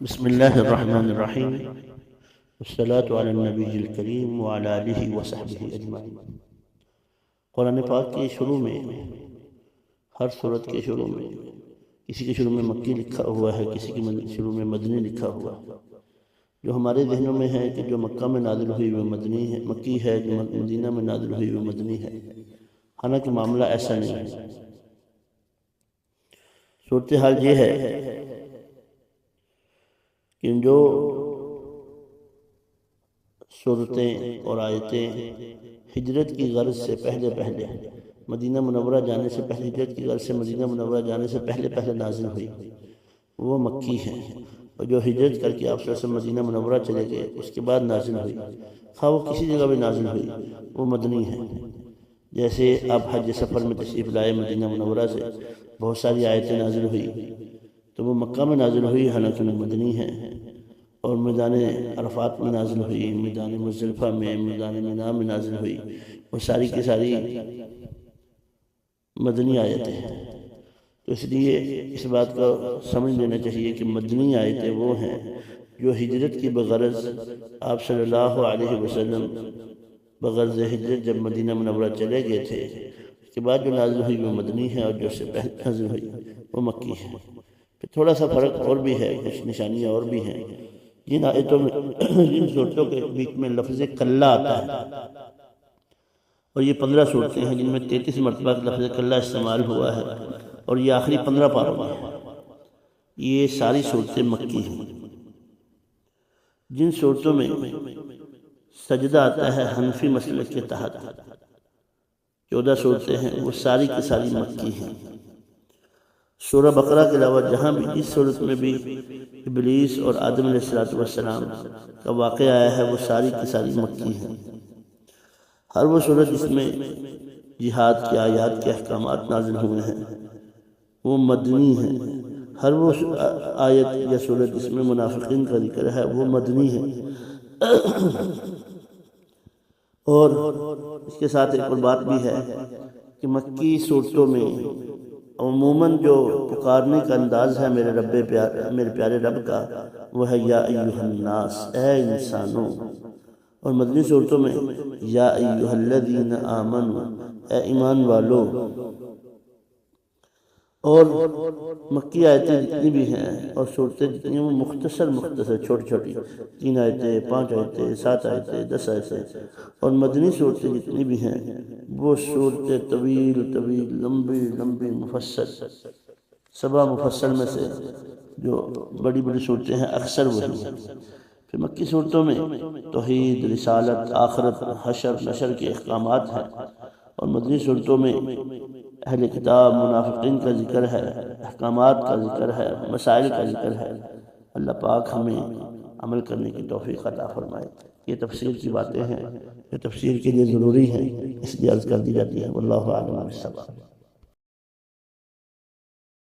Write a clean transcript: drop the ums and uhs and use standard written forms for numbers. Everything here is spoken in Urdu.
بسم اللہ الرحمن الرحیم والصلاة علی النبی الکریم وعلی آلہ وصحبہ اجمعین۔ قرآن پاک کے شروع میں، ہر سورت کے شروع میں کسی کے شروع میں مکی لکھا ہوا ہے، کسی کے شروع میں مدنی لکھا ہوا ہے۔ جو ہمارے ذہنوں میں ہے کہ جو مکہ میں نازل ہوئی وہ مدنی ہے، مکی ہے، جو مدینہ میں نازل ہوئی وہ مدنی ہے، حالانکہ معاملہ ایسا نہیں ہے۔ صورتحال یہ ہے کہ جو صورتیں اور آیتیں ہجرت کی غرض سے پہلے مدینہ منورہ جانے سے پہلے، ہجرت کی غرض سے مدینہ منورہ جانے سے پہلے نازل ہوئی وہ مکی ہیں، اور جو ہجرت کر کے آپ صلی اللہ علیہ وسلم مدینہ منورہ چلے گئے اس کے بعد نازل ہوئی، خواہ وہ کسی جگہ بھی نازل ہوئی، وہ مدنی ہے۔ جیسے آپ حج سفر میں تشریف لائے مدینہ منورہ سے، بہت ساری آیتیں نازل ہوئی تو وہ مکہ میں نازل ہوئی، حالانکہ وہ مدنی ہے، اور میدان عرفات میں نازل ہوئی، میدان مزدلفہ میں، میدان مینا میں نازل ہوئی، وہ ساری کی ساری مدنی آیتیں ہیں۔ تو اس لیے اس بات کو سمجھ لینا چاہیے کہ مدنی آیتیں وہ ہیں جو ہجرت کی بغرض آپ صلی اللہ علیہ وسلم بغرض ہجرت جب مدینہ منورہ چلے گئے تھے، اس کے بعد جو نازل ہوئی وہ مدنی ہے، اور جو اس سے پہلے نازل ہوئی وہ مکی ہے۔ پھر تھوڑا سا فرق اور بھی ہے، کچھ نشانیاں اور بھی ہیں۔ جن آیتوں میں، جن صورتوں کے بیچ میں لفظ کلہ آتا ہے، اور یہ 15 صورتیں ہیں جن میں 33 مرتبہ لفظ کلہ استعمال ہوا ہے، اور یہ آخری 15 پاروں میں ہے، یہ ساری صورتیں مکی ہیں۔ جن صورتوں میں سجدہ آتا ہے حنفی مسلک کے تحت، 14 صورتیں ہیں، وہ ساری کی ساری مکی ہیں۔ سورہ بقرہ کے علاوہ جہاں بھی اس صورت میں بھی ابلیس اور آدم علیہ السلام کا واقعہ آیا ہے وہ ساری کی ساری مکی ہیں۔ ہر وہ صورت جس میں جہاد کے آیات کے احکامات نازل ہوئے ہیں وہ مدنی ہیں۔ ہر وہ آیت یا صورت جس میں منافقین کا ذکر ہے وہ مدنی ہے۔ اور اس کے ساتھ ایک اور بات بھی ہے کہ مکی صورتوں میں عموماً جو پکارنے کا انداز ہے میرے پیارے رب کا، وہ ہے یا ایہا الناس، اے انسانوں، اور مدنی صورتوں میں یا ایہا الذین آمنوا، اے ایمان والو۔ اور مکی آیتیں جتنی بھی ہیں اور صورتیں جتنی ہیں وہ مختصر چھوٹی چھوٹی، 3 آیتیں، 5 آیتیں، 7 آیتیں، 10 آیتیں، اور مدنی صورتیں جتنی بھی ہیں وہ صورتیں طویل لمبی مفصل، 7 مفصل میں سے جو بڑی صورتیں ہیں اکثر وہی ہیں۔ پھر مکی صورتوں میں توحید، رسالت، آخرت، حشر، نشر کے احکامات ہیں، اور مدنی صورتوں میں اہل کتاب، منافقین کا ذکر ہے، احکامات کا ذکر ہے، مسائل کا ذکر ہے۔ اللہ پاک ہمیں عمل کرنے کی توفیق عطا فرمائے۔ یہ تفسیر کی باتیں ہیں، یہ تفسیر کے لیے ضروری ہیں، اس لیے عرض کر دی جاتی ہے۔ واللہ اعلم بالصواب۔